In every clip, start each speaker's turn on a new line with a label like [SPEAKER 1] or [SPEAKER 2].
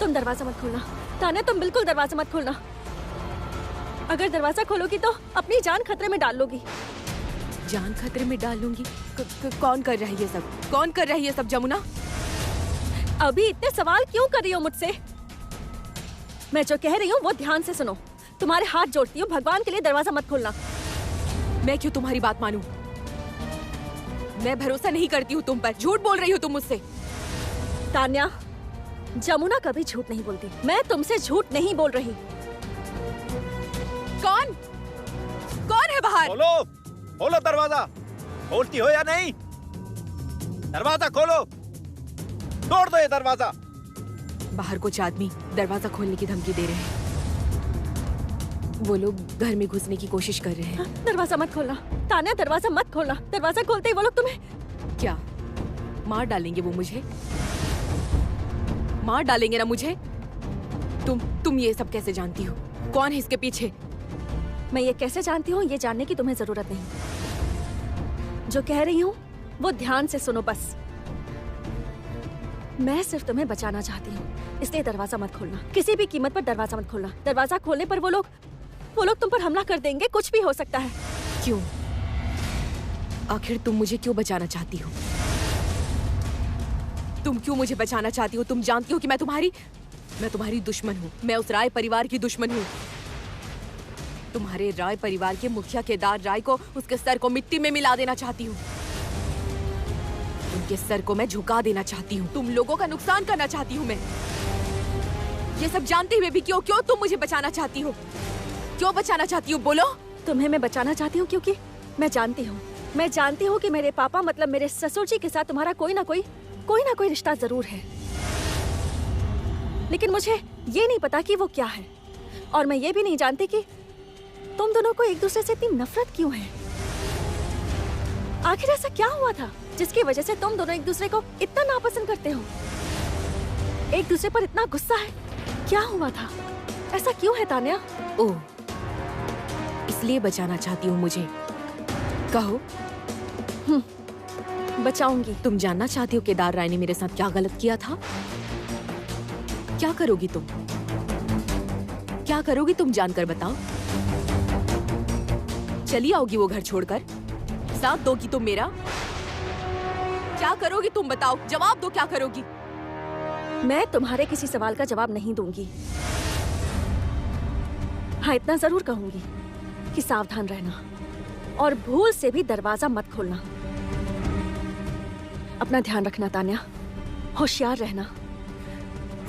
[SPEAKER 1] तुम दरवाजा मत खोलना तान्या, तुम बिल्कुल दरवाजा मत खोलना। अगर दरवाजा खोलोगी तो अपनी जान खतरे में डाल लोगी।
[SPEAKER 2] जान खतरे में डाल लूंगी? कौन कर रहा है ये सब? कौन कर रहा है ये सब जमुना?
[SPEAKER 1] अभी इतने सवाल क्यों कर रही हो मुझसे? मैं जो कह रही हूँ वो ध्यान से सुनो। तुम्हारे हाथ जोड़ती हूँ, भगवान के लिए दरवाजा मत खोलना।
[SPEAKER 2] मैं क्यों तुम्हारी बात मानूं? मैं भरोसा नहीं करती हूँ तुम पर। झूठ बोल रही हो तुम मुझसे।
[SPEAKER 1] तान्या, जमुना कभी झूठ नहीं बोलती। मैं तुमसे झूठ नहीं बोल रही।
[SPEAKER 2] कौन है बाहर?
[SPEAKER 3] खोलो दरवाजा। खोलती हो या नहीं? दरवाजा खोलो, तोड़ दो ये दरवाजा।
[SPEAKER 2] बाहर कुछ आदमी दरवाजा खोलने की धमकी दे रहे हैं। वो लोग घर में घुसने की कोशिश कर रहे हैं।
[SPEAKER 1] दरवाजा मत खोलना तान्या, दरवाजा मत खोलना। दरवाजा खोलते ही वो लोग तुम्हें
[SPEAKER 2] क्या मार डालेंगे? वो मुझे मार डालेंगे ना मुझे? तुम ये सब कैसे जानती हो? कौन है इसके पीछे?
[SPEAKER 1] मैं ये कैसे जानती हूँ ये जानने की तुम्हें जरूरत नहीं। जो कह रही हूँ वो ध्यान से सुनो बस। मैं सिर्फ तुम्हें बचाना चाहती हूँ, इसलिए दरवाजा मत खोलना। किसी भी कीमत पर दरवाजा मत खोलना। दरवाजा खोलने पर वो लोग तुम पर हमला कर देंगे। कुछ भी हो सकता है।
[SPEAKER 2] क्यों? आखिर तुम मुझे क्यों बचाना चाहती हो? तुम क्यों मुझे बचाना चाहती हो? तुम जानती हो कि मैं तुम्हारी दुश्मन हूँ। मैं उस राय परिवार की दुश्मन हूँ। तुम्हारे राय परिवार के मुखिया केदार राय को, उसके सर को मिट्टी में मिला देना चाहती हूँ। उनके सर को मैं झुका देना चाहती हूँ। तुम लोगों का नुकसान करना चाहती हूँ मैं। ये सब जानते हुए भी क्यों तुम मुझे बचाना चाहती हो? क्यों बचाना चाहती हो? बोलो।
[SPEAKER 1] तुम्हें मैं बचाना चाहती हूँ क्योंकि मैं जानती हूँ कि मेरे पापा मतलब मेरे ससुर जी के साथ तुम्हारा कोई ना कोई रिश्ता जरूर है। लेकिन मुझे ये नहीं पता कि वो क्या है। और मैं ये भी नहीं जानती कि तुम दोनों को एक दूसरे से इतनी नफरत क्यों है। आखिर ऐसा क्या हुआ था जिसकी वजह से तुम दोनों एक दूसरे को इतना नापसंद करते हो? एक दूसरे पर इतना गुस्सा है? क्या हुआ था? ऐसा क्यों है तान्या?
[SPEAKER 2] ओह, इसलिए बचाना चाहती हूँ मुझे? कहो।
[SPEAKER 1] बचाऊंगी।
[SPEAKER 2] तुम जानना चाहती हो केदार राय ने मेरे साथ क्या गलत किया था? क्या करोगी तुम? क्या करोगी तुम? जानकर बताओ। चली आओगी वो घर छोड़कर? साथ दोगी तुम मेरा? क्या करोगी तुम? बताओ, जवाब दो। क्या करोगी?
[SPEAKER 1] मैं तुम्हारे किसी सवाल का जवाब नहीं दूंगी। हाँ, इतना जरूर कहूंगी कि सावधान रहना और भूल से भी दरवाजा मत खोलना। अपना ध्यान रखना तान्या, होशियार रहना।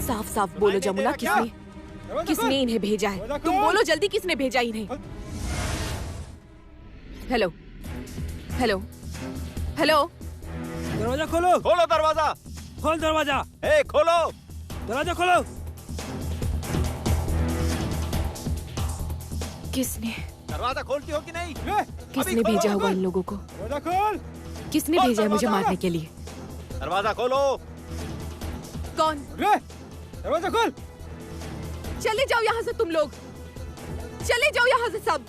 [SPEAKER 2] साफ साफ बोलो जमुना, किसने इन्हें भेजा है? तुम बोलो जल्दी, किसने भेजा इन्हें? Hello hello hello.
[SPEAKER 4] दरवाजा खोलो।
[SPEAKER 3] खोलो दरवाजा।
[SPEAKER 4] खोल दरवाजा।
[SPEAKER 3] खोलो
[SPEAKER 4] दरवाजा खोलो।
[SPEAKER 2] किसने
[SPEAKER 3] दरवाजा खोलती हो कि नहीं?
[SPEAKER 2] किसने भेजा होगा इन लोगों को?
[SPEAKER 4] दरवाजा खोल।
[SPEAKER 2] किसने भेजा है मुझे मारने के लिए?
[SPEAKER 3] दरवाजा खोलो।
[SPEAKER 2] कौन?
[SPEAKER 4] दरवाजा खोल।
[SPEAKER 2] चले जाओ यहाँ से तुम लोग। चले जाओ यहाँ से सब,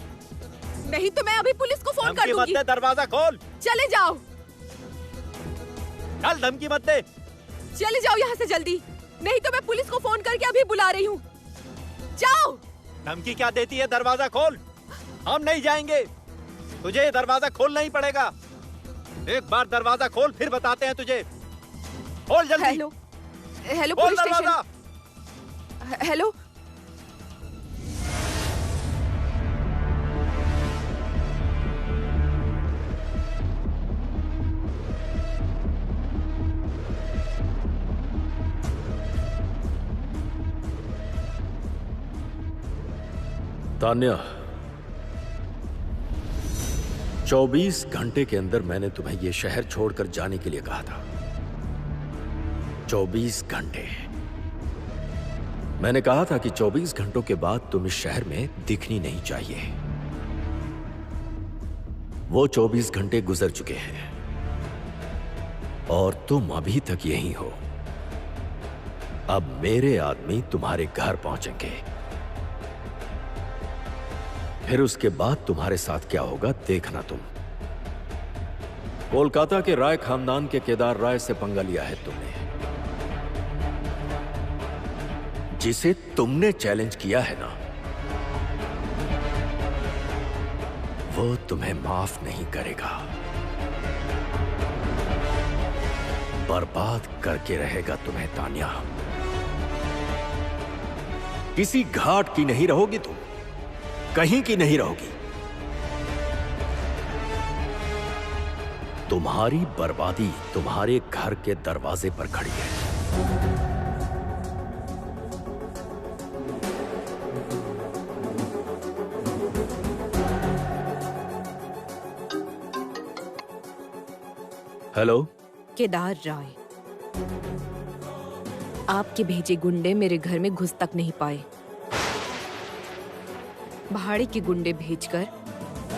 [SPEAKER 2] नहीं तो मैं अभी पुलिस को फोन कर दूंगी।
[SPEAKER 3] दरवाजा खोल।
[SPEAKER 2] चले जाओ।
[SPEAKER 3] चल, धमकी मत दे।
[SPEAKER 2] चले जाओ यहाँ से जल्दी, नहीं तो मैं पुलिस को फोन करके अभी बुला रही हूँ। जाओ।
[SPEAKER 3] धमकी क्या देती है? दरवाजा खोल। हम नहीं जाएंगे, तुझे दरवाजा खोलना ही पड़ेगा। एक बार दरवाजा खोल, फिर बताते हैं तुझे। खोल जल्दी।
[SPEAKER 2] Hello hello, police station. Hello.
[SPEAKER 5] Tanya, 24 घंटे के अंदर मैंने तुम्हें यह शहर छोड़कर जाने के लिए कहा था। 24 घंटे। मैंने कहा था कि 24 घंटों के बाद तुम इस शहर में दिखनी नहीं चाहिए। वो 24 घंटे गुजर चुके हैं और तुम अभी तक यहीं हो। अब मेरे आदमी तुम्हारे घर पहुंचेंगे, फिर उसके बाद तुम्हारे साथ क्या होगा देखना तुम। कोलकाता के राय खानदान के केदार राय से पंगा लिया है तुमने। जिसे तुमने चैलेंज किया है ना, वो तुम्हें माफ नहीं करेगा। बर्बाद करके रहेगा तुम्हें तान्या। किसी घाट की नहीं रहोगी तुम, कहीं की नहीं रहोगी। तुम्हारी बर्बादी तुम्हारे घर के दरवाजे पर खड़ी है। हेलो
[SPEAKER 2] केदार राय, आपके भेजे गुंडे मेरे घर में घुस तक नहीं पाए। भाड़े के गुंडे भेजकर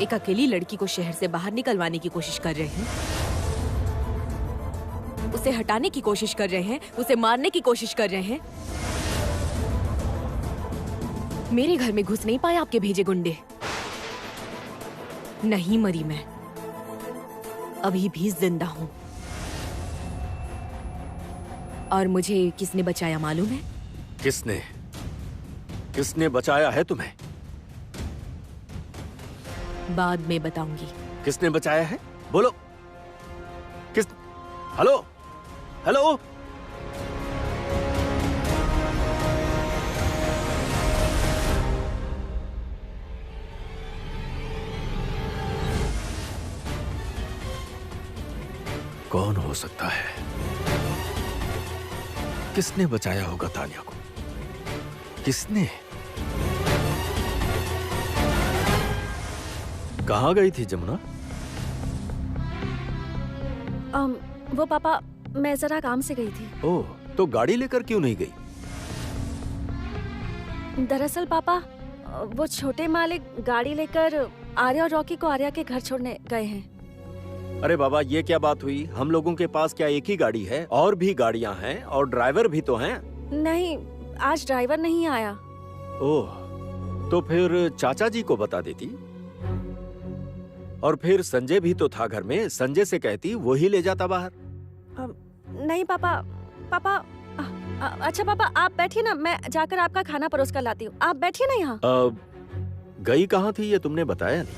[SPEAKER 2] एक अकेली लड़की को शहर से बाहर निकलवाने की कोशिश कर रहे हैं, उसे हटाने की कोशिश कर रहे हैं, उसे मारने की कोशिश कर रहे हैं। मेरे घर में घुस नहीं पाए आपके भेजे गुंडे। नहीं मरी मैं, अभी भी जिंदा हूं। और मुझे किसने बचाया मालूम है?
[SPEAKER 5] किसने? किसने बचाया है तुम्हें?
[SPEAKER 2] बाद में बताऊंगी।
[SPEAKER 5] किसने बचाया है? बोलो। किस? Hello hello. कौन हो सकता है? किसने बचाया होगा तान्या को? किसने? कहाँ गई थी जमुना?
[SPEAKER 1] वो पापा, मैं जरा काम से गई थी।
[SPEAKER 5] ओह, तो गाड़ी लेकर क्यों नहीं गई?
[SPEAKER 1] दरअसल पापा, वो छोटे मालिक गाड़ी लेकर आर्या और रॉकी को आर्या के घर छोड़ने गए हैं।
[SPEAKER 5] अरे बाबा, ये क्या बात हुई? हम लोगों के पास क्या एक ही गाड़ी है? और भी गाड़ियां हैं और ड्राइवर भी तो हैं।
[SPEAKER 1] नहीं, आज ड्राइवर नहीं आया।
[SPEAKER 5] ओह, तो फिर चाचा जी को बता देती। और फिर संजय भी तो था घर में, संजय से कहती वो ही ले जाता बाहर।
[SPEAKER 1] नहीं पापा, अच्छा पापा आप बैठिए ना, मैं जाकर आपका खाना परोस कर लाती हूँ। आप बैठिए ना यहाँ।
[SPEAKER 5] गई कहाँ थी ये तुमने बताया नहीं।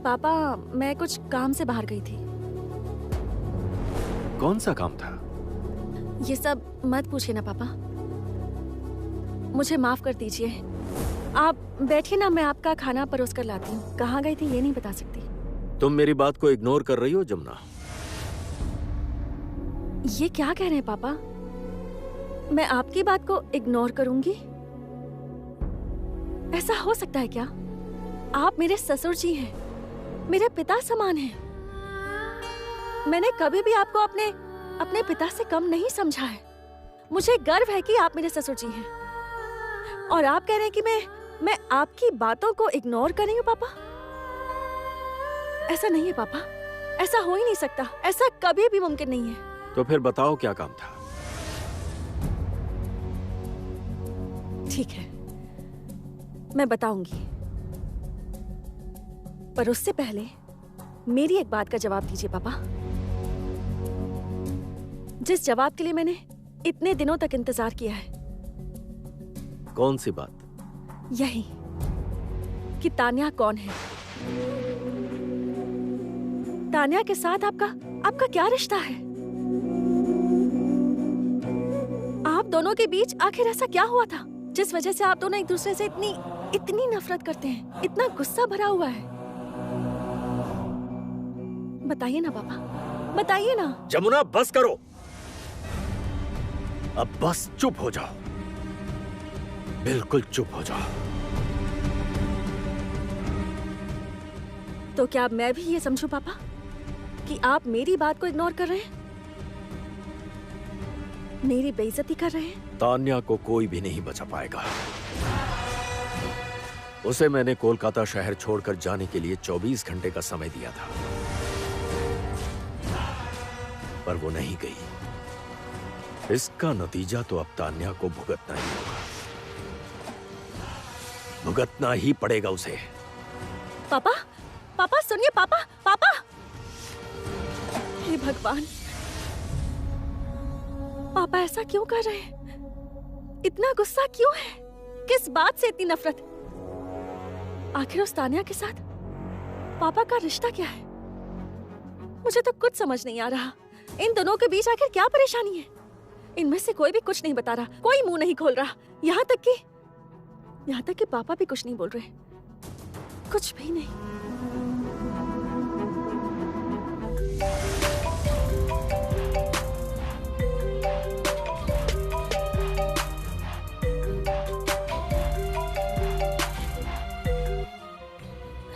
[SPEAKER 1] पापा, मैं कुछ काम से बाहर गई थी।
[SPEAKER 5] कौन सा काम था?
[SPEAKER 1] ये सब मत पूछिए ना पापा, मुझे माफ कर दीजिए। आप बैठिए ना, मैं आपका खाना परोस कर लाती हूँ। कहाँ गई थी ये नहीं बता सकती।
[SPEAKER 5] तुम मेरी बात को इग्नोर कर रही हो जमुना।
[SPEAKER 1] ये क्या कह रहे हैं पापा? मैं आपकी बात को इग्नोर करूंगी? ऐसा हो सकता है क्या? आप मेरे ससुर जी हैं, मेरे पिता समान हैं। मैंने कभी भी आपको अपने पिता से कम नहीं समझा है। मुझे गर्व है कि आप मेरे ससुर जी हैं। और आप कह रहे हैं कि मैं आपकी बातों को इग्नोर कर रही हूँ पापा? ऐसा नहीं है पापा, ऐसा हो ही नहीं सकता, ऐसा कभी भी मुमकिन नहीं है।
[SPEAKER 5] तो फिर बताओ क्या काम था?
[SPEAKER 1] ठीक है, मैं बताऊंगी, पर उससे पहले मेरी एक बात का जवाब दीजिए पापा। जिस जवाब के लिए मैंने इतने दिनों तक इंतजार किया है।
[SPEAKER 5] कौन सी बात?
[SPEAKER 1] यही कि तान्या कौन है। तान्या के साथ आपका क्या रिश्ता है? आप दोनों के बीच आखिर ऐसा क्या हुआ था जिस वजह से आप दोनों एक दूसरे से इतनी नफरत करते हैं, इतना गुस्सा भरा हुआ है? बताइए ना पापा, बताइए ना।
[SPEAKER 5] जमुना बस करो, अब बस चुप हो जाओ, बिल्कुल चुप हो जाओ।
[SPEAKER 1] तो क्या अब मैं भी ये समझूं पापा कि आप मेरी बात को इग्नोर कर रहे हैं, मेरी बेइज्जती कर रहे हैं?
[SPEAKER 5] तान्या को कोई भी नहीं बचा पाएगा। उसे मैंने कोलकाता शहर छोड़कर जाने के लिए 24 घंटे का समय दिया था, पर वो नहीं गई। इसका नतीजा तो अब तान्या को भुगतना ही होगा, भुगतना ही पड़ेगा उसे।
[SPEAKER 1] पापा, पापा सुनिए, पापा, पापा। हे भगवान, पापा ऐसा क्यों कर रहे हैं? इतना गुस्सा क्यों है? किस बात से इतनी नफरत? आखिर उस तानिया के साथ पापा का रिश्ता क्या है? मुझे तो कुछ समझ नहीं आ रहा। इन दोनों के बीच आखिर क्या परेशानी है? इनमें से कोई भी कुछ नहीं बता रहा, कोई मुंह नहीं खोल रहा। यहाँ तक कि पापा भी कुछ नहीं बोल रहे, कुछ भी नहीं।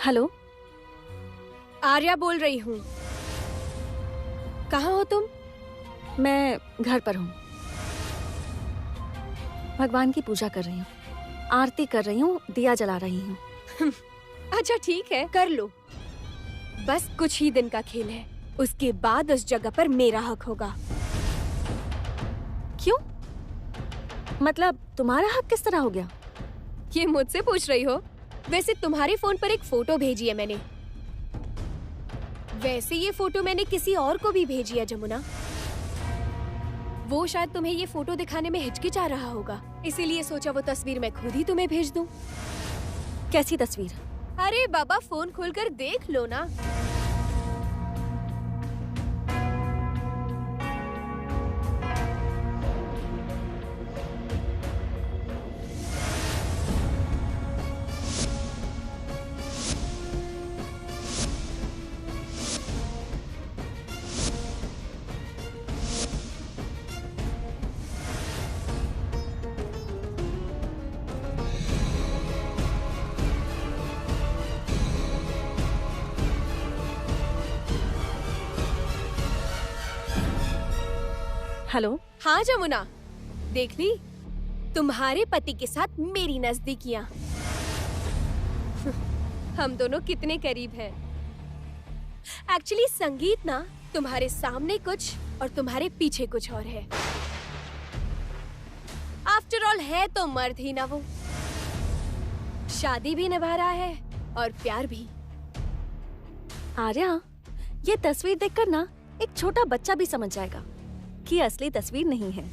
[SPEAKER 1] हेलो,
[SPEAKER 6] आर्या बोल रही हूँ। कहाँ हो तुम?
[SPEAKER 1] मैं घर पर हूँ। भगवान की पूजा कर रही हूँ, आरती कर रही हूँ, दिया जला रही हूँ।
[SPEAKER 6] अच्छा ठीक है, कर लो। बस कुछ ही दिन का खेल है, उसके बाद उस जगह पर मेरा हक होगा।
[SPEAKER 1] क्यों? मतलब तुम्हारा हक किस तरह हो गया?
[SPEAKER 6] ये मुझसे पूछ रही हो? वैसे तुम्हारे फोन पर एक फोटो भेजी है मैंने। वैसे ये फोटो मैंने किसी और को भी भेजी है जमुना। वो शायद तुम्हें ये फोटो दिखाने में हिचकिचा रहा होगा, इसीलिए सोचा वो तस्वीर मैं खुद ही तुम्हें भेज दूं।
[SPEAKER 1] कैसी तस्वीर?
[SPEAKER 6] अरे बाबा, फोन खोलकर देख लो ना।
[SPEAKER 1] हेलो।
[SPEAKER 6] हाँ जमुना, देख ली तुम्हारे पति के साथ मेरी नजदीकियां। हम दोनों कितने करीब हैं। एक्चुअली संगीत ना तुम्हारे सामने कुछ और तुम्हारे पीछे कुछ और है। आफ्टर ऑल है तो मर्द ही ना वो। शादी भी निभा रहा है और प्यार भी।
[SPEAKER 1] आर्या, ये तस्वीर देखकर ना एक छोटा बच्चा भी समझ जाएगा कि असली तस्वीर नहीं है,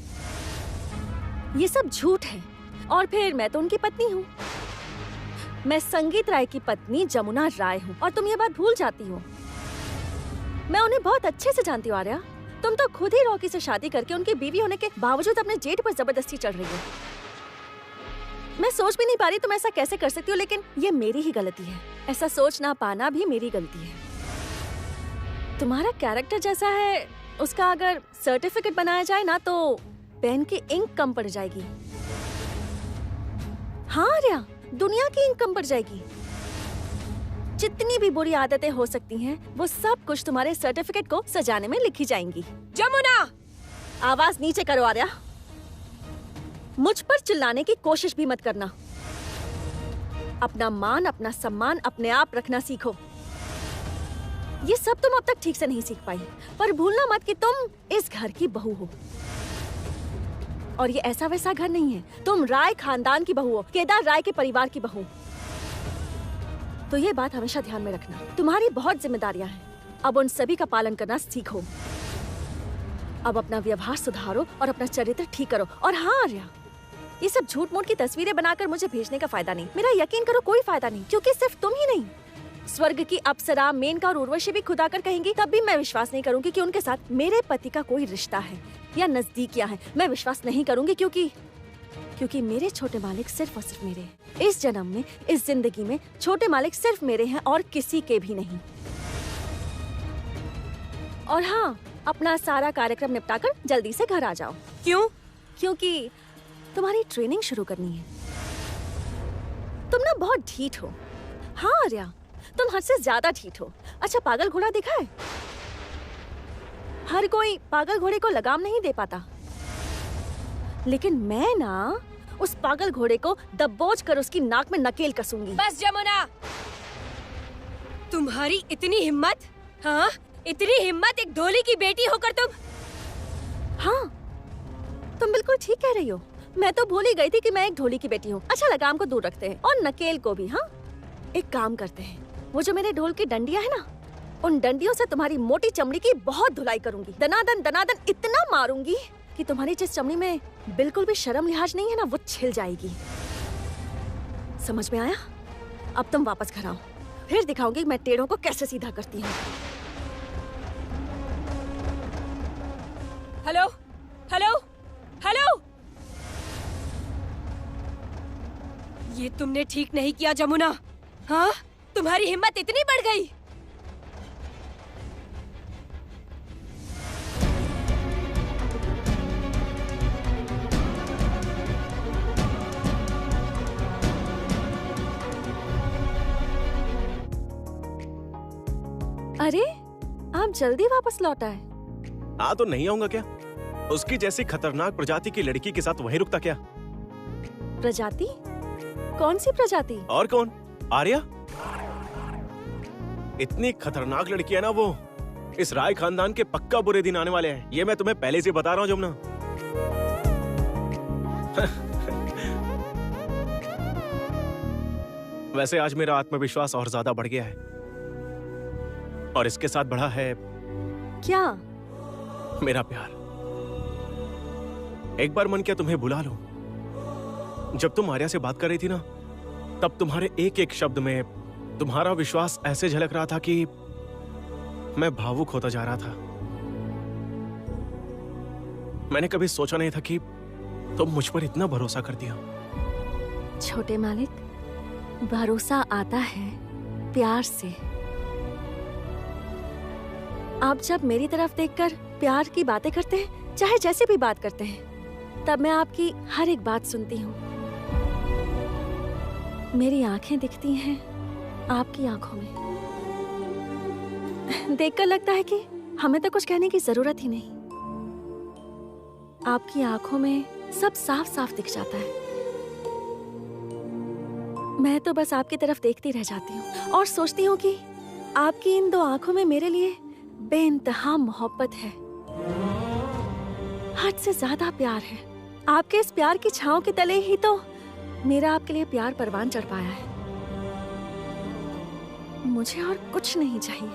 [SPEAKER 1] ये सब झूठ है। और फिर मैं तो उनकी पत्नी हूँ। मैं संगीत राय की पत्नी जमुना राय हूँ और तुम ये बात भूल जाती हो। मैं उन्हें बहुत अच्छे से जानती हूँ आर्या। तुम तो खुद ही रॉकी से शादी करके उनकी बीवी होने के बावजूद अपने जेठ पर जबरदस्ती चढ़ रही हो। मैं सोच भी नहीं पा रही तुम ऐसा कैसे कर सकती हो, लेकिन ये मेरी ही गलती है। ऐसा सोच ना पाना भी मेरी गलती है। तुम्हारा कैरेक्टर जैसा है, उसका अगर सर्टिफिकेट बनाया जाए ना तो पेन की इंक कम पड़ जाएगी। हाँ आर्या, दुनिया की इंक कम पड़ जाएगी। जितनी भी बुरी आदतें हो सकती हैं, वो सब कुछ तुम्हारे सर्टिफिकेट को सजाने में लिखी जाएंगी।
[SPEAKER 6] जमुना,
[SPEAKER 1] आवाज नीचे करो आर्या। मुझ पर चिल्लाने की कोशिश भी मत करना। अपना मान, अपना सम्मान अपने आप रखना सीखो। ये सब तुम अब तक ठीक से नहीं सीख पाई, पर भूलना मत कि तुम इस घर की बहू हो। और ये ऐसा वैसा घर नहीं है। तुम राय खानदान की बहू हो, केदार राय के परिवार की बहू। तो ये बात हमेशा ध्यान में रखना। तुम्हारी बहुत जिम्मेदारियां हैं, अब उन सभी का पालन करना सीखो। अब अपना व्यवहार सुधारो और अपना चरित्र ठीक करो। और हाँ आर्या, ये सब झूठ मूठ की तस्वीरें बनाकर मुझे भेजने का फायदा नहीं। मेरा यकीन करो, कोई फायदा नहीं, क्योंकि सिर्फ तुम ही नहीं, स्वर्ग की अप्सरा, मेनका और उर्वशी भी खुद आकर कहेंगी, तब भी मैं विश्वास नहीं करूंगी कि उनके साथ मेरे पति का कोई रिश्ता है या नजदीकियां हैं। मैं विश्वास नहीं करूंगी क्योंकि मेरे छोटे मालिक सिर्फ और सिर्फ मेरे हैं। इस जन्म में, इस जिंदगी में छोटे मालिक सिर्फ मेरे हैं और किसी के भी नहीं। और हाँ, अपना सारा कार्यक्रम निपटाकर जल्दी से घर आ जाओ।
[SPEAKER 6] क्यों?
[SPEAKER 1] क्योंकि तुम्हारी ट्रेनिंग शुरू करनी है। तुम ना बहुत ढीठ हो। हाँ आर्या, तुम हद से ज्यादा ढीठ हो। अच्छा, पागल घोड़ा देखा है? हर कोई पागल घोड़े को लगाम नहीं दे पाता, लेकिन मैं ना उस पागल घोड़े को दबोच कर उसकी नाक में नकेल कसूंगी।
[SPEAKER 6] बस जमुना, तुम्हारी इतनी हिम्मत? हाँ, इतनी हिम्मत एक ढोली की बेटी होकर तुम?
[SPEAKER 1] हाँ, तुम बिल्कुल ठीक कह रही हो। मैं तो भूल ही गई थी कि मैं एक ढोली की बेटी हूँ। अच्छा, लगाम को दूर रखते हैं और नकेल को भी। हाँ, एक काम करते हैं, वो जो मेरे ढोल की डंडियां है ना, उन डंडियों से तुम्हारी मोटी चमड़ी की बहुत धुलाई करूंगी। दनादन दनादन इतना मारूंगी कि तुम्हारी जिस चमड़ी में बिल्कुल भी शर्म लिहाज नहीं है ना, वो छिल जाएगी। समझ में आया? अब तुम वापस घर आओ, फिर दिखाऊंगी मैं टेढ़ों को कैसे सीधा करती हूँ।
[SPEAKER 6] हेलो हेलो हेलो, ये तुमने ठीक नहीं किया जमुना। हाँ, तुम्हारी हिम्मत इतनी बढ़ गई।
[SPEAKER 1] अरे, आप जल्दी वापस लौट आए।
[SPEAKER 7] हाँ तो नहीं आऊंगा क्या? उसकी जैसी खतरनाक प्रजाति की लड़की के साथ वहीं रुकता क्या?
[SPEAKER 1] प्रजाति? कौन सी प्रजाति?
[SPEAKER 7] और कौन? आर्या? इतनी खतरनाक लड़की है ना वो। इस राय खानदान के पक्का बुरे दिन आने वाले हैं, ये मैं तुम्हें पहले से बता रहा हूँ जमुना। वैसे आज मेरा आत्मविश्वास और ज्यादा बढ़ गया है, और इसके साथ बढ़ा है
[SPEAKER 1] क्या?
[SPEAKER 7] मेरा प्यार। एक बार मन किया तुम्हें बुला लूं। जब तुम आर्या से बात कर रही थी ना, तब तुम्हारे एक एक शब्द में तुम्हारा विश्वास ऐसे झलक रहा था कि मैं भावुक होता जा रहा था। मैंने कभी सोचा नहीं था कि तुम मुझ पर इतना भरोसा करती हो।
[SPEAKER 1] छोटे मालिक, भरोसा आता है प्यार से। आप जब मेरी तरफ देखकर प्यार की बातें करते हैं, चाहे जैसे भी बात करते हैं, तब मैं आपकी हर एक बात सुनती हूँ। मेरी आंखें दिखती हैं आपकी आंखों में। देखकर लगता है कि हमें तो कुछ कहने की जरूरत ही नहीं। आपकी आंखों में सब साफ साफ दिख जाता है। मैं तो बस आपकी तरफ देखती रह जाती हूँ और सोचती हूँ कि आपकी इन दो आंखों में मेरे लिए बेइंतहा मोहब्बत है, हद से ज्यादा प्यार है। आपके इस प्यार की छांव के तले ही तो मेरा आपके लिए प्यार परवान चढ़ पाया है। मुझे और कुछ नहीं चाहिए,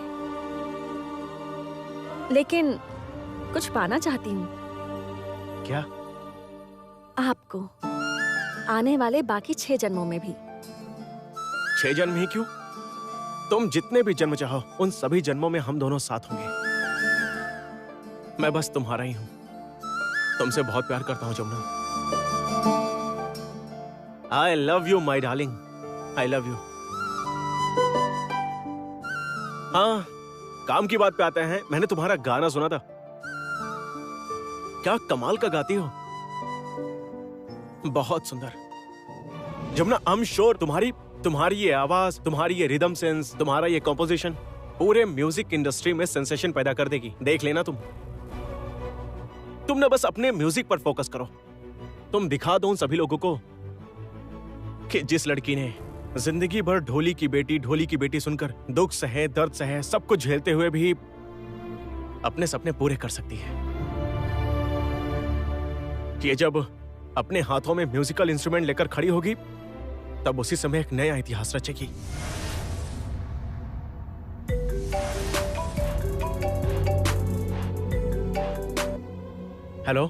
[SPEAKER 1] लेकिन कुछ पाना चाहती हूँ।
[SPEAKER 7] क्या?
[SPEAKER 1] आपको आने वाले बाकी 6 जन्मों में भी।
[SPEAKER 7] 6 जन्म ही क्यों? तुम जितने भी जन्म चाहो, उन सभी जन्मों में हम दोनों साथ होंगे। मैं बस तुम्हारा ही हूं। तुमसे बहुत प्यार करता हूं Jamuna. I love you, my darling. I love you. हाँ, काम की बात पे आते हैं। मैंने तुम्हारा गाना सुना था। क्या कमाल का गाती हो, बहुत सुंदर। जमुना, I'm sure तुम्हारी ये आवाज, तुम्हारी ये रिदम सेंस, तुम्हारा ये कंपोजिशन पूरे म्यूजिक इंडस्ट्री में सेंसेशन पैदा कर देगी। देख लेना तुम ना बस अपने म्यूजिक पर फोकस करो। तुम दिखा दो उन सभी लोगों को कि जिस लड़की ने जिंदगी भर ढोली की बेटी सुनकर दुख सहे, दर्द सहे, सब कुछ झेलते हुए भी अपने सपने पूरे कर सकती है। ये जब अपने हाथों में म्यूजिकल इंस्ट्रूमेंट लेकर खड़ी होगी, तब उसी समय एक नया इतिहास रचेगी। हेलो,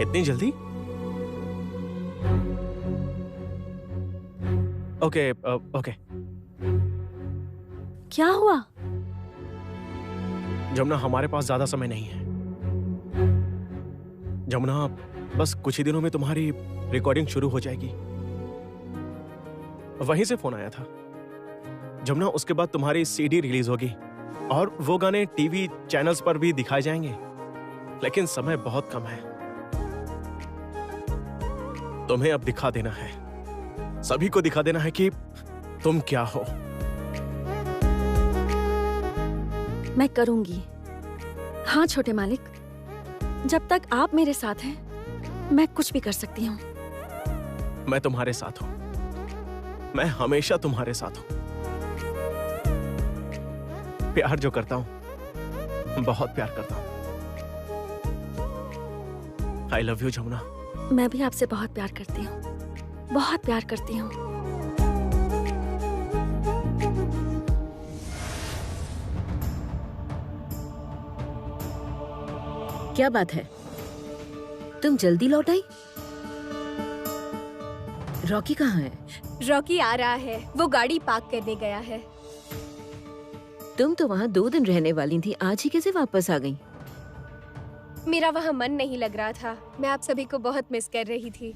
[SPEAKER 7] इतनी जल्दी? Okay, okay.
[SPEAKER 1] क्या हुआ?
[SPEAKER 7] जमुना, हमारे पास ज्यादा समय नहीं है। जमुना, बस कुछ ही दिनों में तुम्हारी रिकॉर्डिंग शुरू हो जाएगी। वहीं से फोन आया था। जमुना, उसके बाद तुम्हारी सीडी रिलीज होगी और वो गाने टीवी चैनल्स पर भी दिखाए जाएंगे, लेकिन समय बहुत कम है। तुम्हें अब दिखा देना है, सभी को दिखा देना है कि तुम क्या हो।
[SPEAKER 1] मैं करूंगी। हाँ छोटे मालिक, जब तक आप मेरे साथ हैं, मैं कुछ भी कर सकती हूँ।
[SPEAKER 7] मैं तुम्हारे साथ हूं। मैं हमेशा तुम्हारे साथ हूं। प्यार जो करता हूं, बहुत प्यार करता हूं। I love you Jamuna.
[SPEAKER 1] मैं भी आपसे बहुत प्यार करती हूँ, बहुत प्यार करती हूँ।
[SPEAKER 8] क्या बात है, तुम जल्दी लौट आई? रॉकी कहाँ है?
[SPEAKER 6] रॉकी आ रहा है, वो गाड़ी पार्क करने गया है।
[SPEAKER 8] तुम तो वहाँ 2 दिन रहने वाली थी, आज ही कैसे वापस आ गई?
[SPEAKER 6] मेरा वहाँ मन नहीं लग रहा था। मैं आप सभी को बहुत मिस कर रही थी।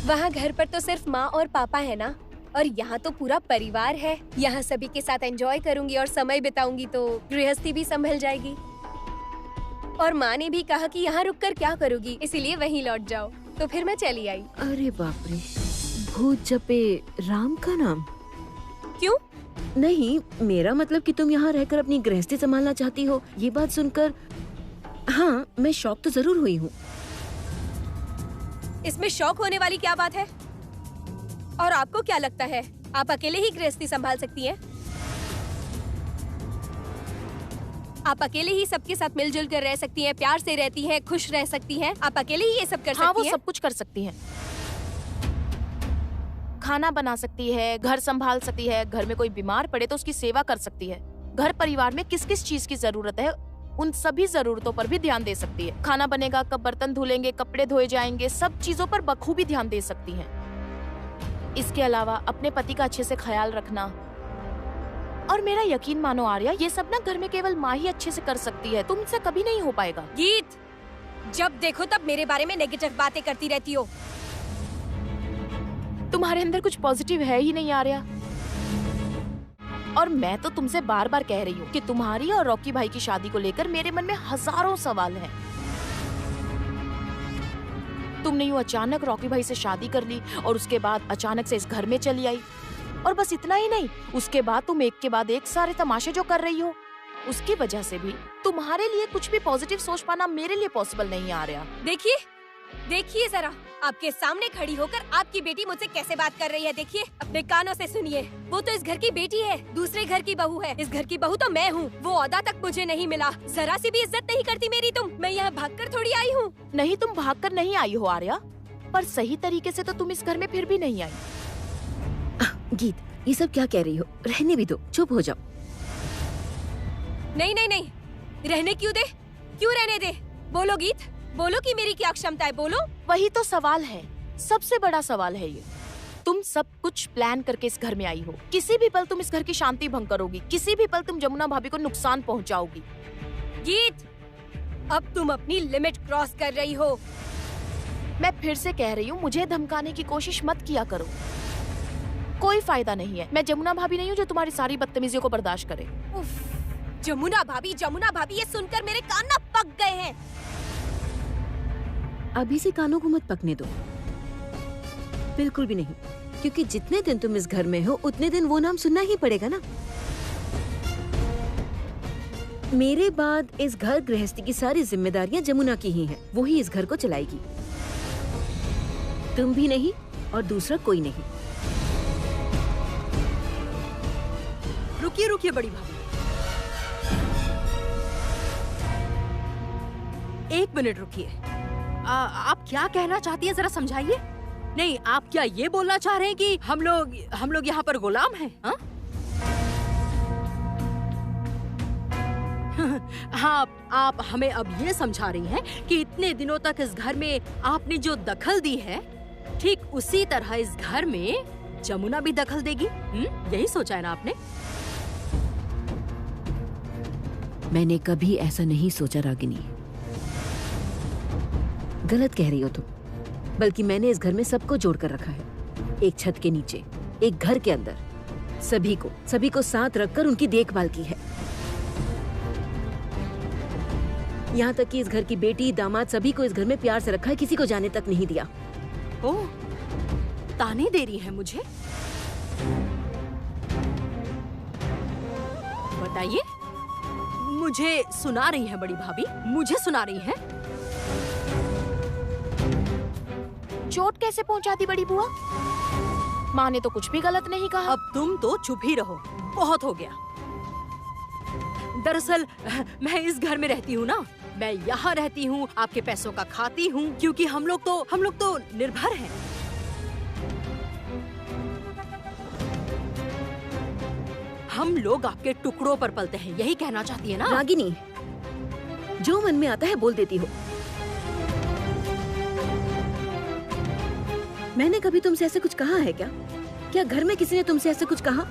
[SPEAKER 6] वहाँ घर पर तो सिर्फ माँ और पापा है ना, और यहाँ तो पूरा परिवार है। यहाँ सभी के साथ एंजॉय करूंगी और समय बिताऊंगी तो गृहस्थी भी संभल जाएगी। और माँ ने भी कहा कि यहाँ रुककर क्या करोगी, इसीलिए वहीं लौट जाओ। तो फिर मैं चली आई।
[SPEAKER 8] अरे बाप रे, भूत जपे राम का नाम।
[SPEAKER 6] क्यों?
[SPEAKER 8] नहीं, मेरा मतलब कि तुम यहाँ रहकर अपनी गृहस्थी संभालना चाहती हो। ये बात सुनकर हाँ, मैं शौक तो जरूर हुई हूँ।
[SPEAKER 6] इसमें शौक होने वाली क्या बात है? और आपको क्या लगता है आप अकेले ही गृहस्थी संभाल सकती हैं? आप अकेले ही सबके साथ मिलजुल कर रह सकती हैं, प्यार से रहती हैं, खुश रह सकती हैं। आप अकेले ही ये सब कर सकती हैं।
[SPEAKER 2] हाँ, वो सब कुछ कर सकती हैं। खाना बना सकती है, घर संभाल सकती है, घर में कोई बीमार पड़े तो उसकी सेवा कर सकती है। घर परिवार में किस किस चीज की जरूरत है उन सभी जरूरतों पर भी ध्यान दे सकती है। खाना बनेगा, कब बर्तन धुलेंगे, कपड़े धोए जाएंगे, सब चीजों पर बखूबी ध्यान दे सकती हैं। इसके अलावा अपने पति का अच्छे से ख्याल रखना। और मेरा यकीन मानो आर्या, ये सब ना घर में केवल माँ ही अच्छे से कर सकती है, तुमसे कभी नहीं हो पाएगा।
[SPEAKER 6] गीत, जब देखो तब मेरे बारे में नेगेटिव बातें करती रहती हो।
[SPEAKER 2] तुम्हारे अंदर कुछ पॉजिटिव है ही नहीं आर्या। और मैं तो तुमसे बार बार कह रही हूँ कि तुम्हारी और रॉकी भाई की शादी को लेकर मेरे मन में हजारों सवाल हैं। तुमने यूं अचानक रॉकी भाई से शादी कर ली और उसके बाद अचानक से इस घर में चली आई। और बस इतना ही नहीं, उसके बाद तुम एक के बाद एक सारे तमाशे जो कर रही हो, उसकी वजह से भी तुम्हारे लिए कुछ भी पॉजिटिव सोच पाना मेरे लिए पॉसिबल नहीं आ रहा।
[SPEAKER 6] देखिए देखिए जरा, आपके सामने खड़ी होकर आपकी बेटी मुझसे कैसे बात कर रही है। देखिए, अपने कानों से सुनिए। वो तो इस घर की बेटी है, दूसरे घर की बहू है। इस घर की बहू तो मैं हूँ। वो ओहदा तक मुझे नहीं मिला। जरा सी भी इज्जत नहीं करती मेरी तुम। मैं यहाँ भागकर थोड़ी आई हूँ।
[SPEAKER 2] नहीं, तुम भागकर नहीं आई हो आर्या, पर सही तरीके से तो तुम इस घर में फिर भी नहीं आई।
[SPEAKER 8] गीत, ये सब क्या कह रही हो? रहने भी दो, चुप हो जाओ।
[SPEAKER 6] नहीं नहीं नहीं, रहने क्यों दे? क्यों रहने दे? बोलो गीत, बोलो कि मेरी क्या क्षमता है, बोलो।
[SPEAKER 2] वही तो सवाल है, सबसे बड़ा सवाल है ये। तुम सब कुछ प्लान करके इस घर में आई हो। किसी भी पल तुम इस घर की शांति भंग करोगी, किसी भी पल तुम जमुना भाभी को नुकसान पहुंचाओगी।
[SPEAKER 6] गीत, अब तुम अपनी लिमिट क्रॉस कर रही हो।
[SPEAKER 2] मैं फिर से कह रही हूँ, मुझे धमकाने की कोशिश मत किया करो, कोई फायदा नहीं है। मैं जमुना भाभी नहीं हूँ जो तुम्हारी सारी बदतमीजियों को बर्दाश्त करे।
[SPEAKER 6] जमुना भाभी, जमुना भाभी, ये सुनकर मेरे कान ना पक गए हैं।
[SPEAKER 8] अभी से कानों को मत पकने दो, बिल्कुल भी नहीं, क्योंकि जितने दिन तुम इस घर में हो उतने दिन वो नाम सुनना ही पड़ेगा ना। मेरे बाद इस घर गृहस्थी की सारी जिम्मेदारियां जमुना की ही हैं। वो ही इस घर को चलाएगी, तुम भी नहीं और दूसरा कोई नहीं।
[SPEAKER 2] रुकिए रुकिए बड़ी भाभी,
[SPEAKER 9] 1 मिनट रुकिए। आप क्या कहना चाहती हैं, जरा समझाइए। नहीं, आप क्या ये बोलना चाह रहे हैं कि हम लोग यहाँ पर गुलाम हैं? हाँ, आप हमें अब ये समझा रही हैं कि इतने दिनों तक इस घर में आपने जो दखल दी है, ठीक उसी तरह इस घर में जमुना भी दखल देगी। यही सोचा है ना आपने?
[SPEAKER 8] मैंने कभी ऐसा नहीं सोचा रागिनी, गलत कह रही हो तुम। बल्कि मैंने इस घर में सबको जोड़ कर रखा है, एक छत के नीचे, एक घर के अंदर, सभी को साथ रखकर उनकी देखभाल की है। यहाँ तक कि इस घर की बेटी, दामाद, सभी को इस घर में प्यार से रखा है, किसी को जाने तक नहीं दिया।
[SPEAKER 9] ओह, ताने दे रही है मुझे? बताइए, मुझे सुना रही है बड़ी भाभी? मुझे सुना रही है?
[SPEAKER 2] चोट कैसे पहुंचा दी बड़ी बुआ? माँ ने तो कुछ भी गलत नहीं कहा।
[SPEAKER 9] अब तुम तो चुप ही रहो, बहुत हो गया। दरअसल मैं इस घर में रहती हूँ ना, मैं यहाँ रहती हूँ, आपके पैसों का खाती हूँ, क्योंकि हम लोग तो निर्भर हैं। हम लोग आपके टुकड़ों पर पलते हैं, यही कहना चाहती है ना?
[SPEAKER 8] रागिनी, जो मन में आता है बोल देती हो। मैंने कभी तुमसे ऐसे कुछ कहा है क्या? क्या घर में किसी ने तुमसे ऐसे कुछ कहा?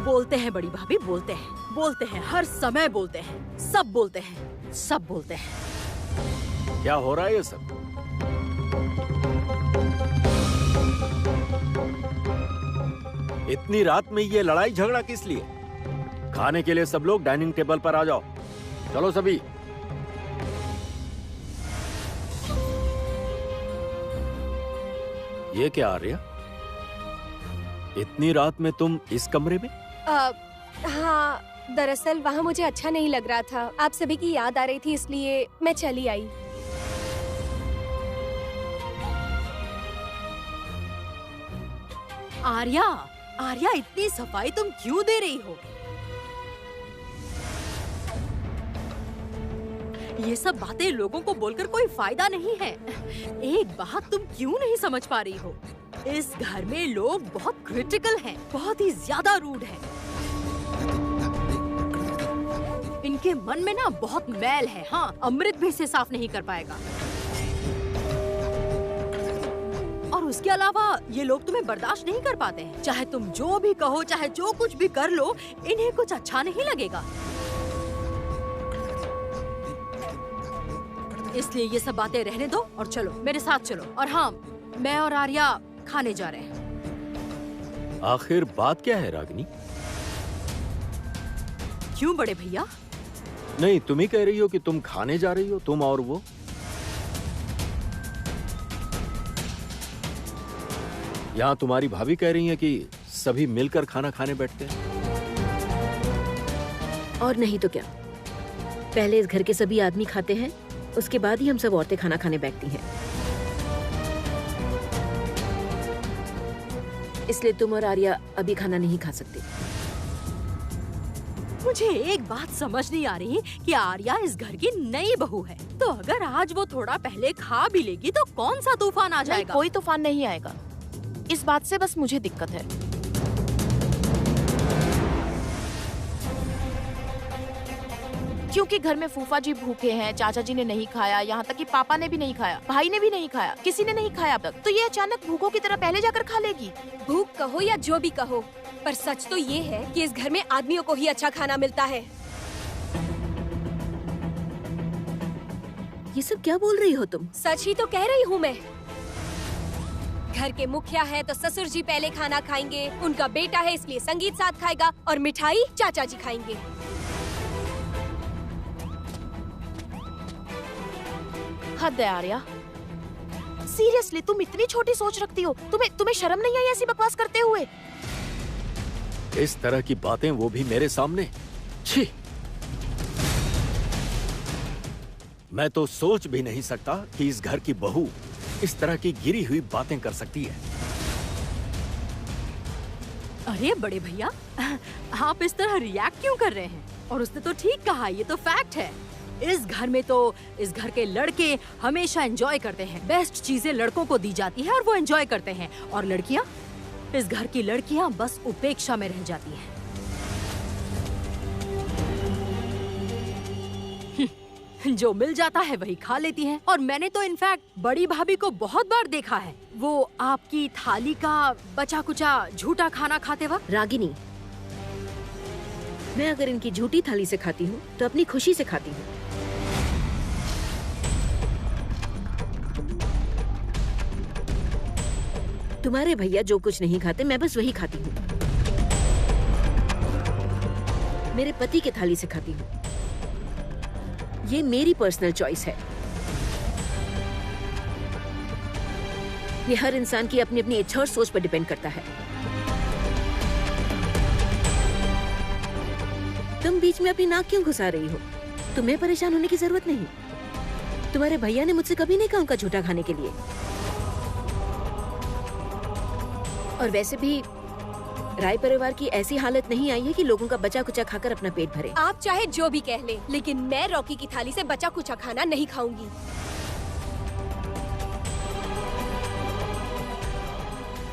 [SPEAKER 9] बोलते हैं बड़ी भाभी, बोलते हैं, हर समय बोलते हैं, सब बोलते हैं, सब बोलते हैं।
[SPEAKER 5] क्या हो रहा है ये सब? इतनी रात में ये लड़ाई झगड़ा किस लिए? खाने के लिए सब लोग डाइनिंग टेबल पर आ जाओ। चलो सभी। ये क्या आर्या? इतनी रात में तुम इस कमरे में?
[SPEAKER 6] हाँ, दरअसल वहाँ मुझे अच्छा नहीं लग रहा था। आप सभी की याद आ रही थी, इसलिए मैं चली आई।
[SPEAKER 9] आर्या, आर्या, इतनी सफाई तुम क्यों दे रही हो? ये सब बातें लोगों को बोलकर कोई फायदा नहीं है। एक बात तुम क्यों नहीं समझ पा रही हो? इस घर में लोग बहुत क्रिटिकल हैं, बहुत ही ज्यादा रूड हैं। इनके मन में ना बहुत मैल है। हाँ, अमृत भी इसे साफ नहीं कर पाएगा। और उसके अलावा ये लोग तुम्हें बर्दाश्त नहीं कर पाते हैं। चाहे तुम जो भी कहो, चाहे जो कुछ भी कर लो, इन्हें कुछ अच्छा नहीं लगेगा। इसलिए ये सब बातें रहने दो और चलो मेरे साथ चलो। और हाँ, मैं और आर्या खाने जा रहे हैं।
[SPEAKER 5] आखिर बात क्या है रागिनी?
[SPEAKER 9] क्यों बड़े भैया?
[SPEAKER 5] नहीं, तुम ही कह रही हो कि तुम खाने जा रही हो, तुम और वो। यहाँ तुम्हारी भाभी कह रही है कि सभी मिलकर खाना खाने बैठते हैं।
[SPEAKER 8] और नहीं तो क्या, पहले इस घर के सभी आदमी खाते हैं, उसके बाद ही हम सब औरतें खाना खाने बैठती हैं। इसलिए तुम और आर्या अभी खाना नहीं खा सकते।
[SPEAKER 9] मुझे एक बात समझ नहीं आ रही कि आर्या इस घर की नई बहू है, तो अगर आज वो थोड़ा पहले खा भी लेगी तो कौन सा तूफान आ जाएगा?
[SPEAKER 10] कोई तूफान नहीं आएगा। इस बात से बस मुझे दिक्कत है। क्योंकि घर में फूफा जी भूखे हैं, चाचा जी ने नहीं खाया, यहाँ तक कि पापा ने भी नहीं खाया, भाई ने भी नहीं खाया, किसी ने नहीं खाया अब तक, तो ये अचानक भूखों की तरह पहले जाकर खा लेगी।
[SPEAKER 6] भूख कहो या जो भी कहो, पर सच तो ये है कि इस घर में आदमियों को ही अच्छा खाना मिलता है।
[SPEAKER 8] ये सब क्या बोल रही हो तुम?
[SPEAKER 6] सच ही तो कह रही हूँ मैं। घर के मुखिया है तो ससुर जी पहले खाना खाएंगे, उनका बेटा है इसलिए संगीत साथ खाएगा, और मिठाई चाचा जी खाएंगे।
[SPEAKER 10] हद है आर्या, सीरियसली तुम इतनी छोटी सोच रखती हो? तुम्हें शर्म नहीं आई ऐसी बकवास करते हुए?
[SPEAKER 5] इस तरह की बातें, वो भी मेरे सामने। छी! मैं तो सोच भी नहीं सकता कि इस घर की बहू इस तरह की गिरी हुई बातें कर सकती है।
[SPEAKER 9] अरे बड़े भैया, आप इस तरह रिएक्ट क्यों कर रहे हैं? और उसने तो ठीक कहा, ये तो फैक्ट है। इस घर में तो इस घर के लड़के हमेशा एंजॉय करते हैं। बेस्ट चीजें लड़कों को दी जाती है और वो एंजॉय करते हैं, और लड़कियां, इस घर की लड़कियां बस उपेक्षा में रह जाती हैं। जो मिल जाता है वही खा लेती हैं। और मैंने तो इनफैक्ट बड़ी भाभी को बहुत बार देखा है, वो आपकी थाली का बचा कुचा झूठा खाना खाते वक्त।
[SPEAKER 8] रागिनी, मैं अगर इनकी झूठी थाली से खाती हूँ तो अपनी खुशी से खाती हूँ। तुम्हारे भैया जो कुछ नहीं खाते, मैं बस वही खाती हूँ। मेरे पति के थाली से खाती हूँ। ये मेरी पर्सनल चॉइस है। ये हर इंसान की अपनी अपनी इच्छा और सोच पर डिपेंड करता है। तुम बीच में अपनी नाक क्यों घुसा रही हो? तुम्हें परेशान होने की जरूरत नहीं। तुम्हारे भैया ने मुझसे कभी नहीं कहा उनका झूठा खाने के लिए। और वैसे भी राय परिवार की ऐसी हालत नहीं आई है कि लोगों का बचा कुचा खाकर अपना पेट भरे।
[SPEAKER 6] आप चाहे जो भी कह ले, लेकिन मैं रॉकी की थाली से बचा कुचा खाना नहीं खाऊंगी।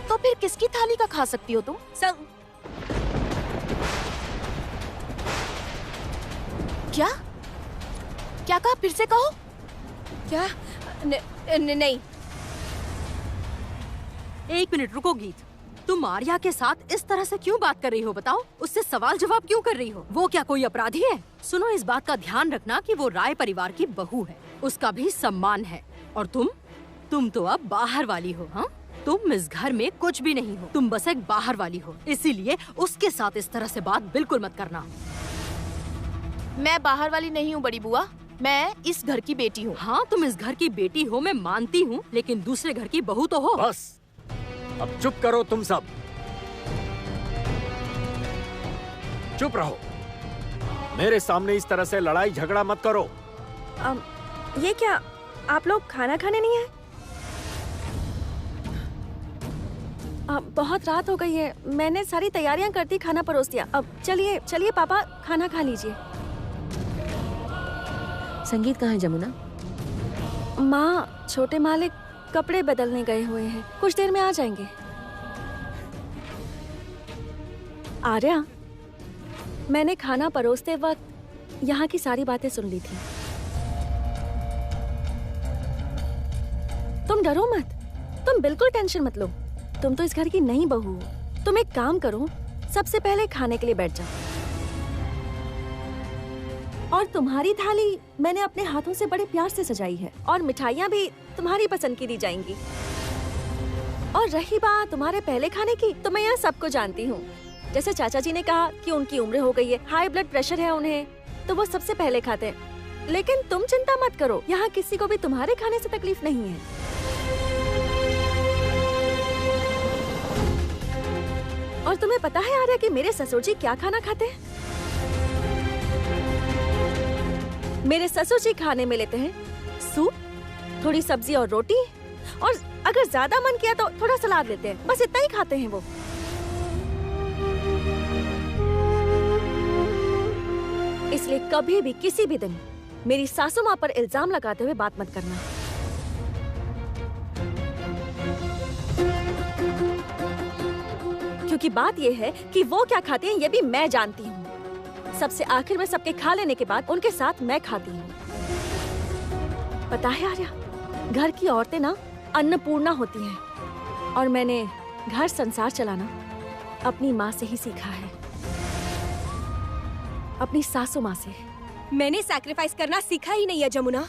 [SPEAKER 10] तो फिर किसकी थाली का खा सकती हो तुम?
[SPEAKER 6] क्या?
[SPEAKER 10] क्या कहा, फिर से कहो।
[SPEAKER 6] क्या? नहीं।
[SPEAKER 9] एक मिनट रुको गीत, तुम आर्या के साथ इस तरह से क्यों बात कर रही हो बताओ? उससे सवाल जवाब क्यों कर रही हो? वो क्या कोई अपराधी है? सुनो, इस बात का ध्यान रखना कि वो राय परिवार की बहू है, उसका भी सम्मान है। और तुम तो अब बाहर वाली हो। हाँ, तुम इस घर में कुछ भी नहीं हो, तुम बस एक बाहर वाली हो। इसीलिए उसके साथ इस तरह से बात बिल्कुल मत करना।
[SPEAKER 10] मैं बाहर वाली नहीं हूँ बड़ी बुआ, मैं इस घर की बेटी हूँ।
[SPEAKER 9] हाँ, तुम इस घर की बेटी हो, मैं मानती हूँ, लेकिन दूसरे घर की बहू तो हो।
[SPEAKER 5] बस अब चुप करो तुम सब, चुप रहो। मेरे सामने इस तरह से लड़ाई झगड़ा मत करो।
[SPEAKER 1] ये क्या, आप लोग खाना खाने नहीं आए? बहुत रात हो गई है, मैंने सारी तैयारियां कर दी, खाना परोस दिया। अब चलिए पापा, खाना खा लीजिए।
[SPEAKER 8] संगीत कहाँ है जमुना?
[SPEAKER 1] माँ, छोटे मालिक कपड़े बदलने गए हुए हैं, कुछ देर में आ जाएंगे। आर्या, मैंने खाना परोसते वक्त यहाँ की सारी बातें सुन ली थी। तुम डरो मत, तुम बिल्कुल टेंशन मत लो। तुम तो इस घर की नई बहू हो। तुम एक काम करो, सबसे पहले खाने के लिए बैठ जाओ। और तुम्हारी थाली मैंने अपने हाथों से बड़े प्यार से सजाई है, और मिठाइयाँ भी तुम्हारी पसंद की दी जाएंगी। और रही बात तुम्हारे पहले खाने की, तो मैं यह सबको जानती हूँ। जैसे चाचा जी ने कहा कि उनकी उम्र हो गई है, हाई ब्लड प्रेशर है उन्हें, तो वो सबसे पहले खाते हैं। लेकिन तुम चिंता मत करो, यहाँ किसी को भी तुम्हारे खाने से तकलीफ नहीं है। और तुम्हें पता है आर्या कि मेरे ससुर जी क्या खाना खाते हैं? मेरे ससुर जी खाने में लेते हैं सूप, थोड़ी सब्जी और रोटी, और अगर ज्यादा मन किया तो थोड़ा सलाद लेते हैं। बस इतना ही खाते हैं वो। इसलिए कभी भी किसी भी दिन मेरी सासू माँ पर इल्जाम लगाते हुए बात मत करना। क्योंकि बात ये है कि वो क्या खाती हैं ये भी मैं जानती हूँ। सबसे आखिर में सबके खा लेने के बाद उनके साथ मैं खाती हूँ। पता है आर्या, घर की औरतें ना अन्नपूर्णा होती हैं, और मैंने घर संसार चलाना अपनी माँ से ही सीखा है, अपनी सासू माँ से।
[SPEAKER 6] मैंने सैक्रिफाइस करना सीखा ही नहीं है जमुना।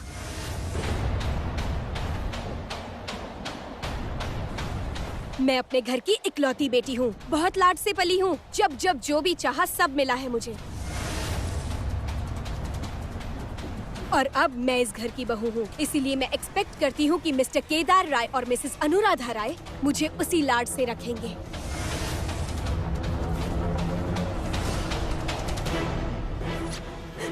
[SPEAKER 6] मैं अपने घर की इकलौती बेटी हूँ, बहुत लाड से पली हूँ। जब जब जो भी चाहा सब मिला है मुझे। और अब मैं इस घर की बहू हूँ, इसीलिए मैं एक्सपेक्ट करती हूँ कि मिस्टर केदार राय और मिसेस अनुराधा राय मुझे उसी लाड से रखेंगे।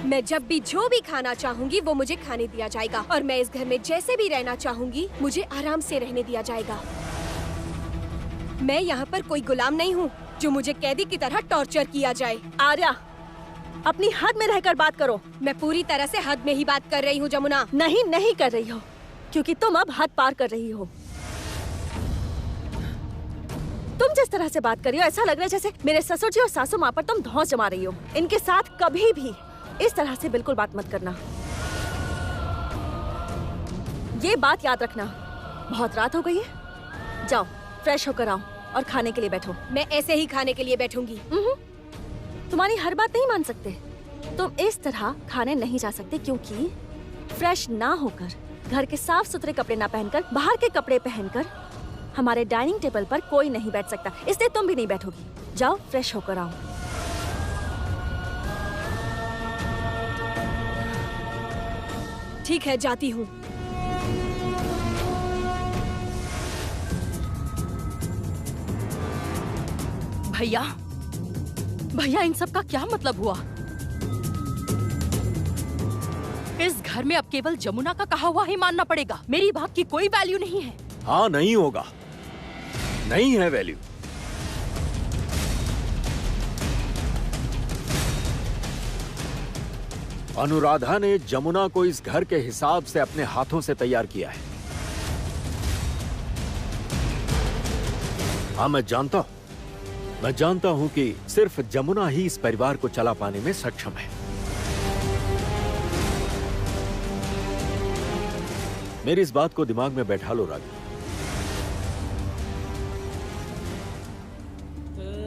[SPEAKER 6] मैं जब भी जो भी खाना चाहूंगी वो मुझे खाने दिया जाएगा, और मैं इस घर में जैसे भी रहना चाहूंगी मुझे आराम से रहने दिया जाएगा। मैं यहाँ पर कोई गुलाम नहीं हूँ जो मुझे कैदी की तरह टॉर्चर किया जाए।
[SPEAKER 1] आर्या, अपनी हद में रहकर बात करो।
[SPEAKER 6] मैं पूरी तरह से हद में ही बात कर रही हूँ जमुना।
[SPEAKER 1] नहीं कर रही हो, क्योंकि तुम अब हद पार कर रही हो। तुम जिस तरह से बात कर रही हो, ऐसा लग रहा है जैसे मेरे ससुर जी और सासू माँ पर तुम धौंस जमा रही हो। इनके साथ कभी भी इस तरह से बिल्कुल बात मत करना। ये बात याद रखना। बहुत रात हो गई है, जाओ फ्रेश होकर आओ और खाने के लिए बैठो।
[SPEAKER 6] मैं ऐसे ही खाने के लिए बैठूंगी।
[SPEAKER 1] तुम्हारी हर बात नहीं मान सकते। तुम इस तरह खाने नहीं जा सकते, क्योंकि फ्रेश ना होकर, घर के साफ सुथरे कपड़े ना पहनकर, बाहर के कपड़े पहनकर हमारे डाइनिंग टेबल पर कोई नहीं बैठ सकता। इसलिए तुम भी नहीं बैठोगी। जाओ फ्रेश होकर आओ।
[SPEAKER 6] ठीक है, जाती हूँ।
[SPEAKER 9] भैया इन सब का क्या मतलब हुआ? इस घर में अब केवल जमुना का कहा हुआ ही मानना पड़ेगा। मेरी बात की कोई वैल्यू नहीं है।
[SPEAKER 5] हाँ, नहीं होगा, नहीं है वैल्यू। अनुराधा ने जमुना को इस घर के हिसाब से अपने हाथों से तैयार किया है। हाँ, मैं जानता हूं कि सिर्फ जमुना ही इस परिवार को चला पाने में सक्षम है। मेरी इस बात को दिमाग में बैठा लो रागी।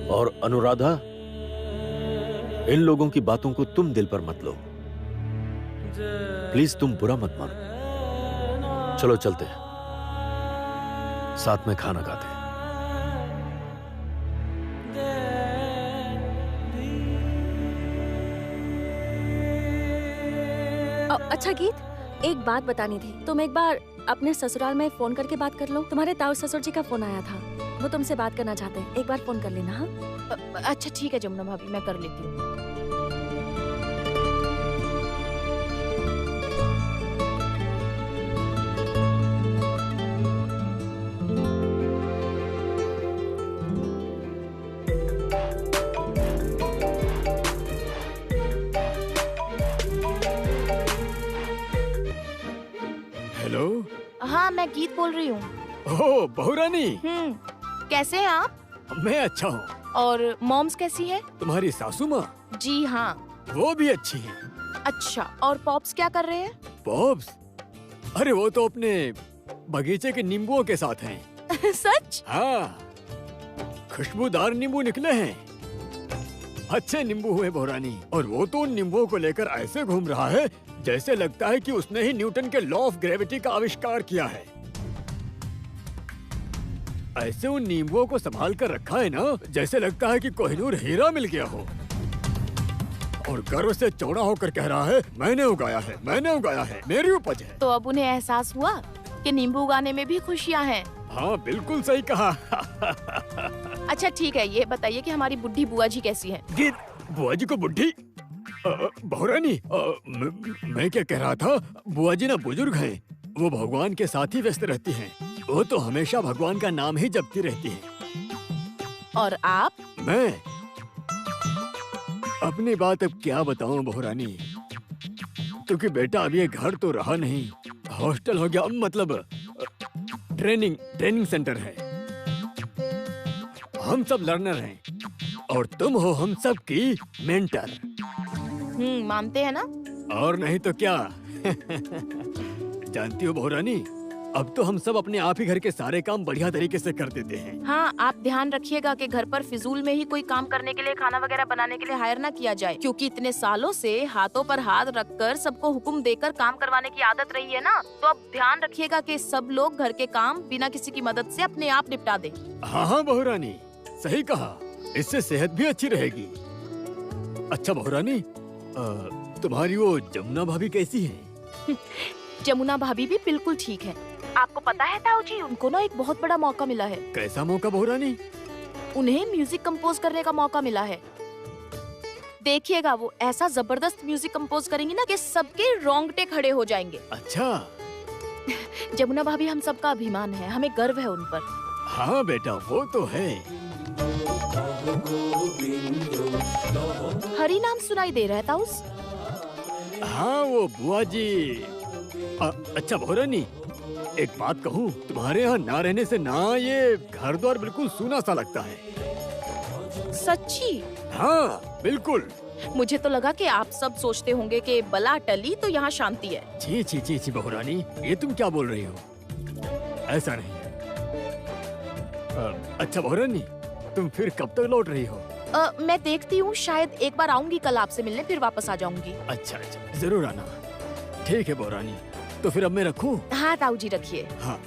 [SPEAKER 5] और अनुराधा, इन लोगों की बातों को तुम दिल पर मत लो। प्लीज तुम बुरा मत मानो। चलो चलते हैं, साथ में खाना खाते हैं।
[SPEAKER 1] अच्छा गीत, एक बात बतानी थी। तुम एक बार अपने ससुराल में फोन करके बात कर लो। तुम्हारे ताऊ ससुर जी का फोन आया था, वो तुमसे बात करना चाहते हैं। एक बार फोन कर लेना। हाँ
[SPEAKER 10] अच्छा ठीक है जमुना भाभी, मैं कर लेती हूँ।
[SPEAKER 11] हेलो।
[SPEAKER 10] हाँ मैं गीत बोल रही हूँ।
[SPEAKER 11] ओह बहुरानी,
[SPEAKER 10] कैसे हैं आप?
[SPEAKER 11] मैं अच्छा हूँ।
[SPEAKER 10] और मॉम्स कैसी है?
[SPEAKER 11] तुम्हारी सासू माँ?
[SPEAKER 10] जी हाँ।
[SPEAKER 11] वो भी अच्छी है।
[SPEAKER 10] अच्छा, और पॉप्स क्या कर रहे हैं?
[SPEAKER 11] पॉप्स? अरे वो तो अपने बगीचे के नींबुओं के साथ हैं।
[SPEAKER 10] सच?
[SPEAKER 11] हाँ, खुशबूदार नींबू निकले हैं। अच्छे नींबू हुए बहुरानी। और वो तो उन नींबुओं को लेकर ऐसे घूम रहा है जैसे लगता है कि उसने ही न्यूटन के लॉ ऑफ ग्रेविटी का आविष्कार किया है। ऐसे उन नींबुओं को संभाल कर रखा है ना, जैसे लगता है कि कोहिनूर हीरा मिल गया हो। और गर्व से चौड़ा होकर कह रहा है, मैंने उगाया है, मैंने उगाया है, मेरी उपज है।
[SPEAKER 10] तो अब उन्हें एहसास हुआ कि नींबू उगाने में भी खुशियाँ हैं।
[SPEAKER 11] हाँ बिल्कुल सही कहा।
[SPEAKER 10] अच्छा ठीक है, ये बताइए कि हमारी बुढ़ी बुआ जी कैसी हैं?
[SPEAKER 11] गीत, बुआ जी को बुढ़ी? बहुरानी, मैं क्या कह रहा था, बुआ जी ना बुजुर्ग हैं, वो भगवान के साथ ही व्यस्त रहती हैं। वो तो हमेशा भगवान का नाम ही जपती रहती हैं।
[SPEAKER 10] और आप?
[SPEAKER 11] मैं अपनी बात अब क्या बताऊं बहुरानी, क्योंकि बेटा अब ये घर तो रहा नहीं, हॉस्टल हो गया, मतलब ट्रेनिंग सेंटर है। हम सब लर्नर हैं और तुम हो हम सब की मेंटर।
[SPEAKER 10] मानते हैं ना?
[SPEAKER 11] और नहीं तो क्या। जानती हो बहुरानी, अब तो हम सब अपने आप ही घर के सारे काम बढ़िया तरीके से कर देते हैं।
[SPEAKER 10] हाँ, आप ध्यान रखिएगा कि घर पर फिजूल में ही कोई काम करने के लिए, खाना वगैरह बनाने के लिए हायर ना किया जाए, क्योंकि इतने सालों से हाथों पर हाथ रखकर सबको हुक्म देकर काम करवाने की आदत रही है ना। तो अब ध्यान रखिएगा कि सब लोग घर के काम बिना किसी की मदद से अपने आप निपटा दें।
[SPEAKER 11] हाँ हाँ बहुरानी, सही कहा, इससे सेहत भी अच्छी रहेगी। अच्छा बहुरानी, तुम्हारी वो जमुना भाभी कैसी है?
[SPEAKER 10] जमुना भाभी भी बिल्कुल ठीक है। आपको पता है ताऊ जी, उनको ना एक बहुत बड़ा मौका मिला है।
[SPEAKER 11] कैसा मौका बहुरानी?
[SPEAKER 10] उन्हें म्यूजिक कंपोज करने का मौका मिला है। देखिएगा, वो ऐसा जबरदस्त म्यूजिक कंपोज करेंगी ना कि सबके रोंगटे खड़े हो जाएंगे।
[SPEAKER 11] अच्छा।
[SPEAKER 10] जमुना भाभी हम सबका अभिमान है, हमें गर्व है उन पर।
[SPEAKER 11] हाँ बेटा, वो तो है।
[SPEAKER 10] हरी नाम सुनाई दे रहा है ताऊस।
[SPEAKER 11] हाँ वो बुआ जी। अच्छा बहुरानी, एक बात कहूँ, तुम्हारे यहाँ ना रहने से ना ये घर द्वार बिल्कुल सूना सा लगता है।
[SPEAKER 10] सच्ची?
[SPEAKER 11] हाँ बिल्कुल।
[SPEAKER 10] मुझे तो लगा कि आप सब सोचते होंगे कि बला टली तो यहाँ शांति है।
[SPEAKER 11] छी छी छी छी बहुरानी, ये तुम क्या बोल रही हो? ऐसा नहीं है। अच्छा बहुरानी, तुम फिर कब तक लौट रही हो?
[SPEAKER 10] मैं देखती हूँ, शायद एक बार आऊंगी कल आपसे मिलने, फिर वापस आ जाऊंगी।
[SPEAKER 11] अच्छा अच्छा, जरूर आना। ठीक है बहुरानी, तो फिर अब मैं रखूं?
[SPEAKER 10] हाँ ताऊ जी रखिए।
[SPEAKER 11] हाँ।